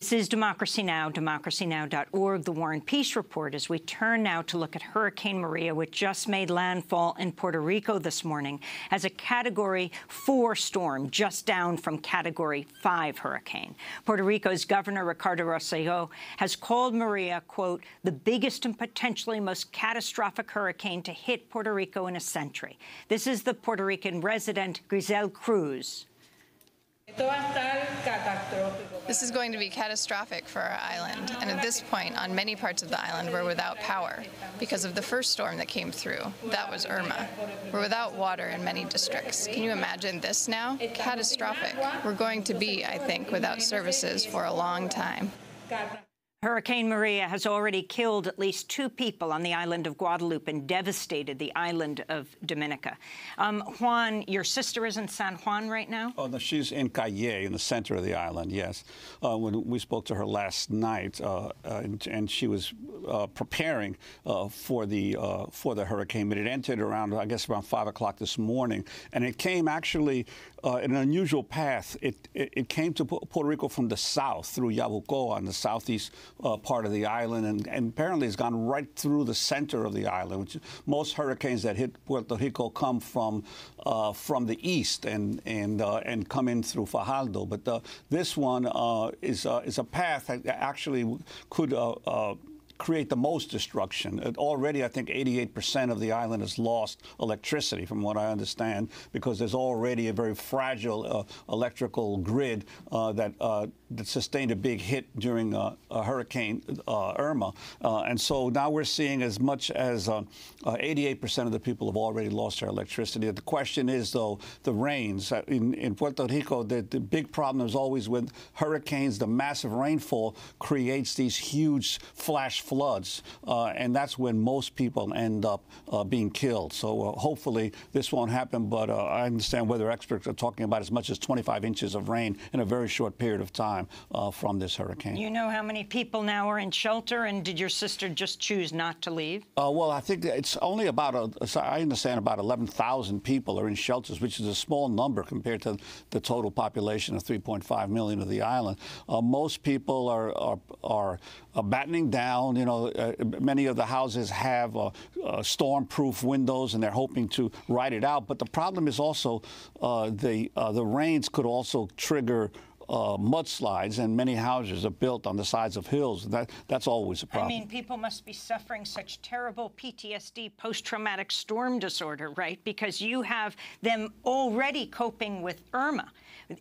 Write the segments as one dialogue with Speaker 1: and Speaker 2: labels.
Speaker 1: This is Democracy Now!, democracynow.org, the War and Peace Report, as we turn now to look at Hurricane Maria, which just made landfall in Puerto Rico this morning as a Category 4 storm, just down from Category 5 hurricane. Puerto Rico's Governor Ricardo Rosselló has called Maria, quote, the biggest and potentially most catastrophic hurricane to hit Puerto Rico in a century. This is the Puerto Rican resident, Grisel Cruz.
Speaker 2: This is going to be catastrophic for our island, and at this point, on many parts of the island, we're without power because of the first storm that came through. That was Irma. We're without water in many districts. Can you imagine this now? Catastrophic. We're going to be, I think, without services for a long time.
Speaker 1: Hurricane Maria has already killed at least 2 people on the island of Guadeloupe and devastated the island of Dominica. Juan, your sister is in San Juan right now?
Speaker 3: Oh, no, she's in Calle, in the center of the island, yes. When we spoke to her last night, and she was preparing for the hurricane, but it entered around, I guess, around 5 o'clock this morning, and it came actually in an unusual path. It came to Puerto Rico from the south, through Yabucoa on the southeast part of the island, and apparently it's gone right through the center of the island, which most hurricanes that hit Puerto Rico come from the east and come in through Fajardo. But this one is a path that actually could create the most destruction. Already, I think 88% of the island has lost electricity, from what I understand, because there's already a very fragile electrical grid that sustained a big hit during Hurricane Irma. And so now we're seeing as much as 88% of the people have already lost their electricity. The question is, though, the rains. In Puerto Rico, the big problem is always with hurricanes. The massive rainfall creates these huge flash floods, and that's when most people end up being killed. So hopefully this won't happen, but I understand weather experts are talking about as much as 25 inches of rain in a very short period of time from this hurricane.
Speaker 1: You know how many people now are in shelter, and did your sister just choose not to leave?
Speaker 3: Well, I think it's only about, I understand about 11,000 people are in shelters, which is a small number compared to the total population of 3.5 million of the island. Most people are battening down. You know, many of the houses have storm-proof windows, and they're hoping to ride it out. But the problem is also the rains could also trigger mudslides, and many houses are built on the sides of hills. That's always a problem.
Speaker 1: I mean, people must be suffering such terrible PTSD, post-traumatic storm disorder, right? Because you have them already coping with Irma.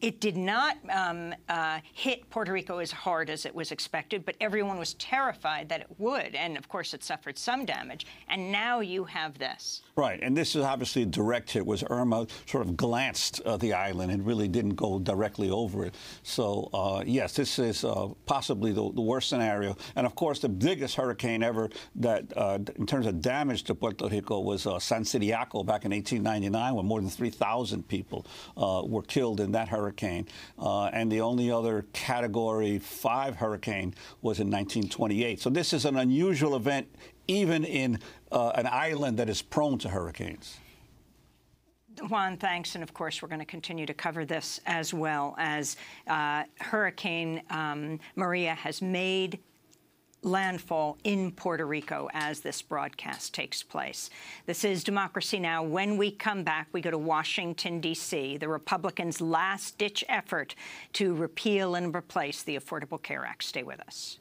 Speaker 1: It did not hit Puerto Rico as hard as it was expected, but everyone was terrified that it would. And, of course, it suffered some damage. And now you have this. Right.
Speaker 3: And this is obviously a direct hit, was Irma sort of glanced the island and really didn't go directly over it. So, yes, this is possibly the worst scenario. And, of course, the biggest hurricane ever that, in terms of damage to Puerto Rico, was San Ciriaco back in 1899, when more than 3,000 people were killed in that hurricane. And the only other Category 5 hurricane was in 1928. So this is an unusual event, even in an island that is prone to hurricanes.
Speaker 1: Juan, thanks. And, of course, we're going to continue to cover this as well as Hurricane Maria has made landfall in Puerto Rico as this broadcast takes place. This is Democracy Now! When we come back, we go to Washington, D.C., the Republicans' last-ditch effort to repeal and replace the Affordable Care Act. Stay with us.